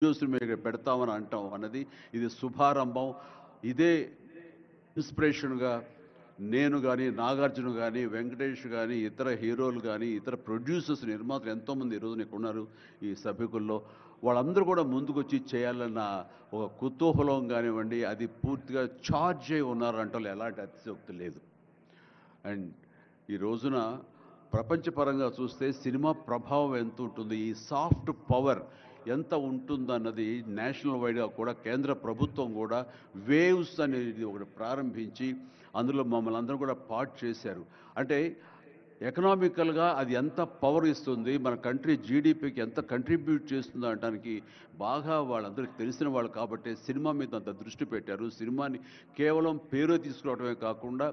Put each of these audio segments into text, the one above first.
News మేము పెడతామని అంటాం అన్నది ఇది శుభారంభం. ఇదే ఇన్స్పిరేషన్గా నేను కానీ, నాగార్జున కానీ, వెంకటేష్ కానీ, ఇతర హీరోలు కానీ, ఇతర ప్రొడ్యూసర్స్ నిర్మాతలు ఎంతోమంది ఈరోజు ఇక్కడ ఉన్నారు ఈ సభ్యుకుల్లో. వాళ్ళందరూ కూడా ముందుకొచ్చి చేయాలన్న ఒక కుతూహలం కానివ్వండి, అది పూర్తిగా ఛార్జ్ అయి ఉన్నారంటే ఎలాంటి అతిశయోక్తి లేదు. అండ్ ఈ రోజున ప్రపంచపరంగా చూస్తే సినిమా ప్రభావం ఎంత ఉంటుంది, ఈ సాఫ్ట్ పవర్ ఎంత ఉంటుందన్నది నేషనల్ వైడ్గా కూడా కేంద్ర ప్రభుత్వం కూడా వేవ్స్ అనేది ఒకటి ప్రారంభించి అందులో మమ్మల్ని అందరూ కూడా పార్ట్ చేశారు. అంటే ఎకనామికల్గా అది ఎంత పవర్ ఇస్తుంది, మన కంట్రీ జీడిపికి ఎంత కంట్రిబ్యూట్ చేస్తుందో అనడానికి బాగా వాళ్ళందరికీ తెలిసిన వాళ్ళు కాబట్టి సినిమా మీద అంత దృష్టి పెట్టారు. సినిమాని కేవలం పేరు తీసుకురావడమే కాకుండా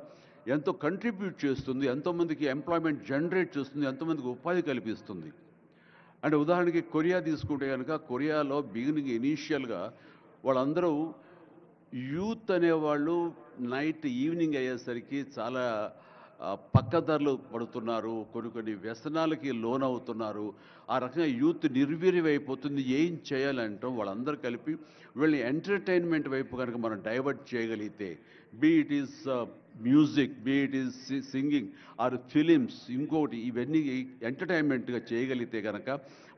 ఎంతో కంట్రిబ్యూట్ చేస్తుంది, ఎంతోమందికి ఎంప్లాయ్మెంట్ జనరేట్ చేస్తుంది, ఎంతోమందికి ఉపాధి కల్పిస్తుంది. అంటే ఉదాహరణకి కొరియా తీసుకుంటే కనుక కొరియాలో బిగినింగ్ ఇనీషియల్గా వాళ్ళందరూ యూత్ అనేవాళ్ళు నైట్ ఈవినింగ్ అయ్యేసరికి చాలా పక్కదారులు పడుతున్నారు, కొన్ని వ్యసనాలకి లోనవుతున్నారు. ఆ రకంగా యూత్ నిర్వీర్యం అయిపోతుంది. ఏం చేయాలంటాం వాళ్ళందరూ కలిపి వీళ్ళని ఎంటర్టైన్మెంట్ వైపు కనుక మనం డైవర్ట్ చేయగలిగితే, be it is music, be it is singing or films, ఇంకోటి ఇవన్నీ ఎంటర్టైన్మెంట్గా చేయగలిగితే కనుక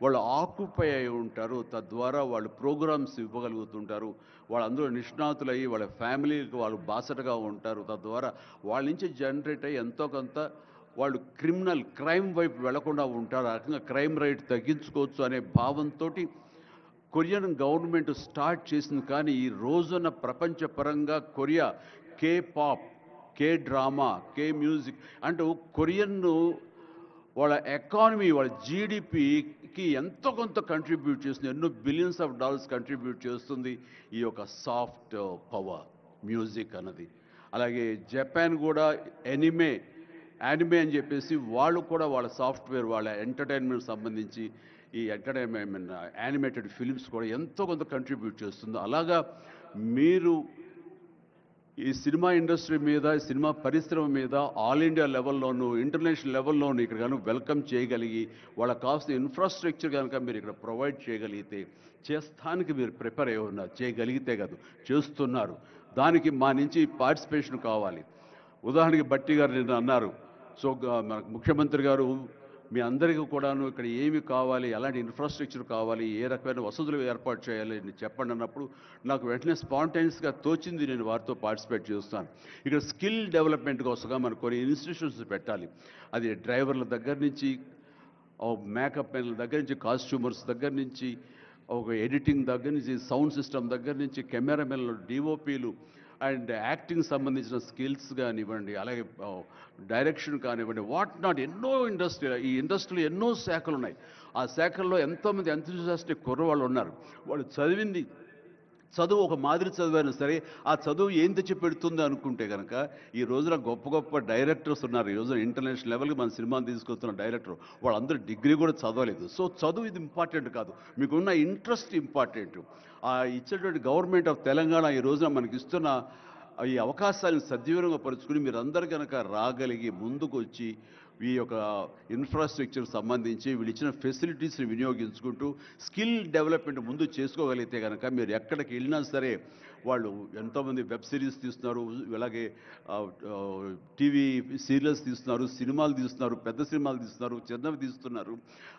వాళ్ళు ఆక్యుపై అయి ఉంటారు. తద్వారా వాళ్ళు ప్రోగ్రామ్స్ ఇవ్వగలుగుతుంటారు. వాళ్ళందరూ నిష్ణాతులయ్యి వాళ్ళ ఫ్యామిలీకి వాళ్ళు బాసటగా ఉంటారు. తద్వారా వాళ్ళ నుంచి జనరేట్ అయ్యి ఎంతో కొంత వాళ్ళు క్రైమ్ వైపు వెళ్లకుండా ఉంటారు. ఆ రకంగా క్రైమ్ రేట్ తగ్గించుకోవచ్చు అనే భావంతో కొరియన్ గవర్నమెంట్ స్టార్ట్ చేసింది. కానీ ఈ రోజున ప్రపంచపరంగా Korea K pop, K drama, K music అంటూ కొరియన్ వాళ్ళ ఎకానమీ, వాళ్ళ జీడిపికి ఎంతో కొంత కంట్రిబ్యూట్ చేస్తుంది. ఎన్నో బిలియన్స్ ఆఫ్ డాలర్స్ కంట్రిబ్యూట్ చేస్తుంది ఈ యొక్క సాఫ్ట్ పవర్ మ్యూజిక్ అన్నది. అలాగే జపాన్ కూడా యానిమే అని చెప్పేసి వాళ్ళు కూడా వాళ్ళ సాఫ్ట్వేర్, వాళ్ళ ఎంటర్టైన్మెంట్ సంబంధించి ఈ ఎంటర్టైన్మెంట్ యానిమేటెడ్ ఫిలిమ్స్ కూడా ఎంతో కొంత కంట్రిబ్యూట్ చేస్తుంది. అలాగా మీరు ఈ సినిమా ఇండస్ట్రీ మీద, సినిమా పరిశ్రమ మీద ఆల్ ఇండియా లెవెల్లోనూ ఇంటర్నేషనల్ లెవెల్లోనూ ఇక్కడ కనుక వెల్కమ్ చేయగలిగి వాళ్ళకి కావాల్సిన ఇన్ఫ్రాస్ట్రక్చర్ కనుక మీరు ఇక్కడ ప్రొవైడ్ చేయగలిగితే, చేస్తానికి మీరు ప్రిపేర్ అయి ఉన్నారు, చేయగలిగితే కాదు చేస్తున్నారు. దానికి మా నుంచి పార్టిసిపేషన్ కావాలి. ఉదాహరణకి బట్టి గారు నిన్న అన్నారు, సో మనకు ముఖ్యమంత్రి గారు మీ అందరికీ కూడాను ఇక్కడ ఏమి కావాలి, ఎలాంటి ఇన్ఫ్రాస్ట్రక్చర్ కావాలి, ఏ రకమైన వసతులు ఏర్పాటు చేయాలి అని చెప్పండి అన్నప్పుడు నాకు వెంటనే స్పాంటైనియస్గా తోచింది, నేను వారితో పార్టిసిపేట్ చేస్తాను. ఇక్కడ స్కిల్ డెవలప్మెంట్ కోసంగా మనకు కొన్ని ఇన్స్టిట్యూషన్స్ పెట్టాలి. అది డ్రైవర్ల దగ్గర నుంచి, మేకప్ మెన్ల దగ్గర నుంచి, కాస్ట్యూమర్స్ దగ్గర నుంచి, ఒక ఎడిటింగ్ దగ్గర నుంచి, సౌండ్ సిస్టమ్ దగ్గర నుంచి, కెమెరామెన్లు, డిఓపీలు అండ్ యాక్టింగ్ సంబంధించిన స్కిల్స్ కానివ్వండి, అలాగే డైరెక్షన్ కానివ్వండి, వాట్ నాట్ ఎన్నో ఈ ఇండస్ట్రీలో ఎన్నో శాఖలు ఉన్నాయి. ఆ శాఖల్లో ఎంతోమంది ఎంతూజియాస్టిక్ కుర్రవాళ్ళు ఉన్నారు. వాళ్ళు చదువు ఒక మాదిరి చదివైనా సరే ఆ చదువు ఏం తెచ్చి పెడుతుంది అనుకుంటే కనుక ఈ రోజున గొప్ప గొప్ప డైరెక్టర్స్ ఉన్నారు. ఈ రోజున ఇంటర్నేషనల్ లెవెల్కి మన సినిమాని తీసుకొస్తున్న డైరెక్టర్ వాళ్ళందరూ డిగ్రీ కూడా చదవలేదు. సో చదువు ఇది ఇంపార్టెంట్ కాదు, మీకున్న ఇంట్రెస్ట్ ఇంపార్టెంట్. ఆ ఇచ్చేటువంటి గవర్నమెంట్ ఆఫ్ తెలంగాణ ఈ రోజున మనకి ఇస్తున్న ఈ అవకాశాలను సద్వినియోగం పరుచుకుని మీరందరూ కనుక రాగలిగి ముందుకు వచ్చి ఈ యొక్క ఇన్ఫ్రాస్ట్రక్చర్ సంబంధించి వీళ్ళు ఇచ్చిన ఫెసిలిటీస్ని వినియోగించుకుంటూ స్కిల్ డెవలప్మెంట్ ముందు చేసుకోగలిగితే కనుక మీరు ఎక్కడికి వెళ్ళినా సరే, వాళ్ళు ఎంతోమంది వెబ్ సిరీస్ తీస్తున్నారు, అలాగే టీవీ సీరియల్స్ తీస్తున్నారు, సినిమాలు తీస్తున్నారు, పెద్ద సినిమాలు తీస్తున్నారు, చిన్నవి తీస్తున్నారు.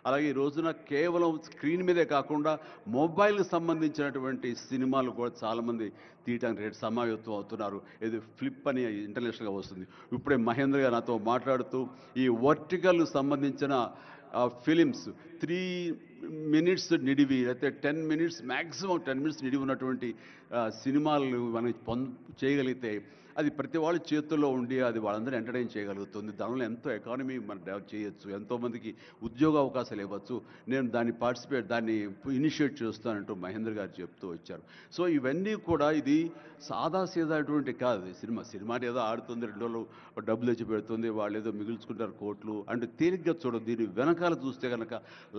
అలాగే ఈ రోజున కేవలం స్క్రీన్ మీదే కాకుండా మొబైల్కి సంబంధించినటువంటి సినిమాలు కూడా చాలామంది తీయటానికి రేటు సమాయత్తం అవుతున్నారు. ఇది ఫ్లిప్ అని ఇంటర్నేషనల్గా వస్తుంది. ఇప్పుడే మహేంద్ర గారు నాతో మాట్లాడుతూ ఈ వర్టికల్ సంబంధించిన ఫిలిమ్స్ 3 minutes నిడివి, అయితే 10 minutes మ్యాక్సిమం 10 minutes నిడివి ఉన్నటువంటి సినిమాలు మనం చేయగలిగితే అది ప్రతి వాళ్ళ చేతుల్లో ఉండి అది వాళ్ళందరూ ఎంటర్టైన్ చేయగలుగుతుంది. దానివల్ల ఎంతో ఎకానమీ మనం డెవలప్ చేయొచ్చు, ఎంతోమందికి ఉద్యోగ అవకాశాలు ఇవ్వచ్చు. నేను దాన్ని ఇనిషియేట్ చేస్తానంటూ మహేంద్ర గారు చెప్తూ వచ్చారు. సో ఇవన్నీ కూడా ఇది సాదాసీదాటువంటి కాదు. సినిమా ఏదో ఆడుతుంది, 2 రోజులు డబ్బులు తెచ్చి పెడుతుంది, వాళ్ళు ఏదో మిగుల్చుకుంటారు కోట్లు అంటే తేలిగ్గా చూడదు. దీని వెనకాల చూస్తే కనుక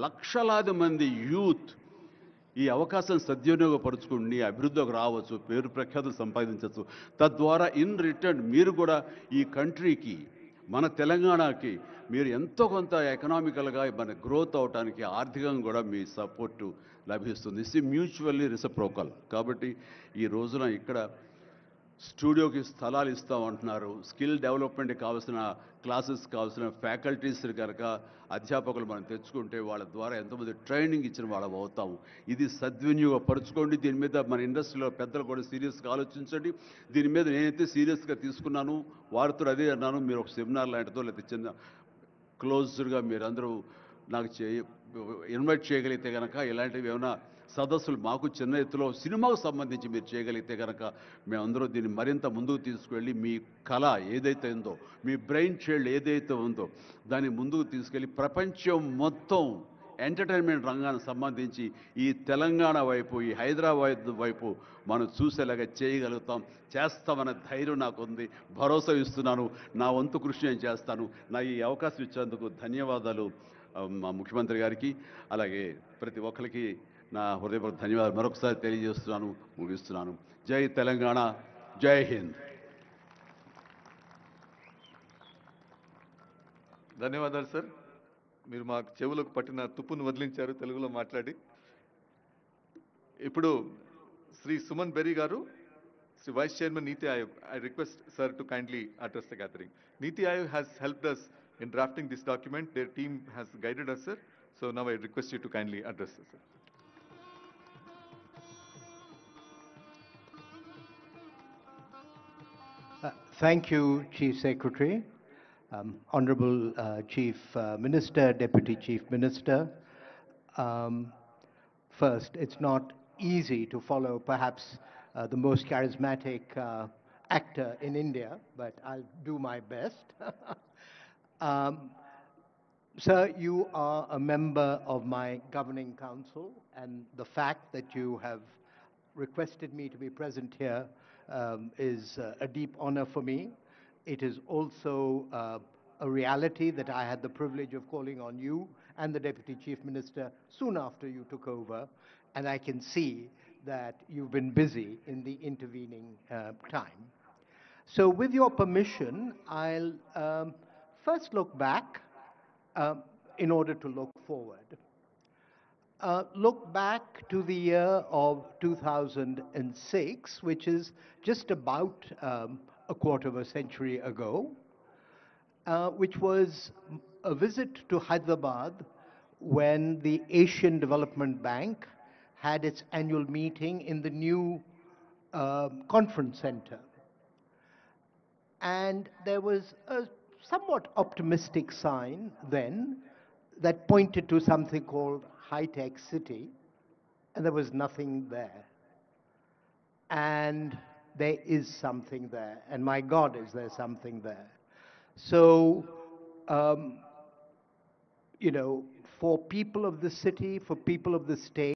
లక్షలాది మంది యూత్ ఈ అవకాశాన్ని సద్వినియోగపరుచుకుని అభివృద్ధిలోకి రావచ్చు, పేరు ప్రఖ్యాతులు సంపాదించవచ్చు. తద్వారా ఇన్ రిటర్న్ మీరు కూడా ఈ కంట్రీకి మన తెలంగాణకి మీరు ఎంతో కొంత ఎకనామికల్గా మన గ్రోత్ అవడానికి ఆర్థికంగా కూడా మీ సపోర్టు లభిస్తుంది. It's mutually reciprocal. కాబట్టి ఈ రోజున ఇక్కడ స్టూడియోకి స్థలాలు ఇస్తామంటున్నారు. స్కిల్ డెవలప్మెంట్కి కావాల్సిన క్లాసెస్ కావాల్సిన ఫ్యాకల్టీస్ కనుక అధ్యాపకులు మనం తెచ్చుకుంటే వాళ్ళ ద్వారా ఎంతోమంది ట్రైనింగ్ ఇచ్చిన వాళ్ళం అవుతాము. ఇది సద్వినియోగపరచుకోండి. దీని మీద మన ఇండస్ట్రీలో పెద్దలు కూడా సీరియస్గా ఆలోచించండి. దీని మీద నేనైతే సీరియస్గా తీసుకున్నాను. వారితో అదే అన్నాను, మీరు ఒక సెమినార్ లాంటిదో లేకపోతే చిన్న క్లోజ్డ్గా మీరందరూ నాకు ఇన్వైట్ చేయగలిగితే కనుక ఇలాంటివి ఏమైనా సదస్సులు మాకు చిన్న ఎత్తులో సినిమాకు సంబంధించి మీరు చేయగలిగితే కనుక మేమందరూ దీన్ని మరింత ముందుకు తీసుకువెళ్ళి మీ కళ ఏదైతే ఉందో, మీ బ్రెయిన్ చైల్డ్ ఏదైతే ఉందో దాన్ని ముందుకు తీసుకెళ్ళి ప్రపంచం మొత్తం ఎంటర్టైన్మెంట్ రంగానికి సంబంధించి ఈ తెలంగాణ వైపు, ఈ హైదరాబాద్ వైపు మనం చూసేలాగా చేయగలుగుతాం. చేస్తామనే ధైర్యం నాకుంది, భరోసా ఇస్తున్నాను. నా వంతు కృషి నేను చేస్తాను. నా ఈ అవకాశం ఇచ్చేందుకు ధన్యవాదాలు మా ముఖ్యమంత్రి గారికి, అలాగే ప్రతి ఒక్కరికి నా హృదయపూర్వక ధన్యవాదాలు మరొకసారి తెలియజేస్తున్నాను, ముగిస్తున్నాను. జై తెలంగాణ, జై హింద్. ధన్యవాదాలు సార్. మీరు మా చెవులకు పట్టిన తుప్పును వదిలించారు తెలుగులో మాట్లాడి. ఇప్పుడు శ్రీ సుమన్ బెర్రీ గారు, Shri vice chairman NITI Aayog. I request sir to kindly address the gathering. Niti Aayog has helped us in drafting this document. Their team has guided us, sir. So now I request you to kindly address us, sir. Thank you, Chief Secretary, Honorable Chief Minister, Deputy Chief Minister. First, it's not easy to follow perhaps the most charismatic actor in India, but I'll do my best. Sir, you are a member of my governing council, and the fact that you have requested me to be present here is a deep honor for me. It is also a reality that I had the privilege of calling on you and the Deputy Chief Minister soon after you took over, and I can see that you've been busy in the intervening time. So with your permission, I'll first look back in order to look forward. Look back to the year of 2006, which is just about a quarter of a century ago, which was a visit to Hyderabad when the Asian Development Bank had its annual meeting in the new conference center. And there was a somewhat optimistic sign then that pointed to something called high-tech city, and there was nothing there. And there is something there, and my God, is there something there. So, you know, for people of the city, for people of the state,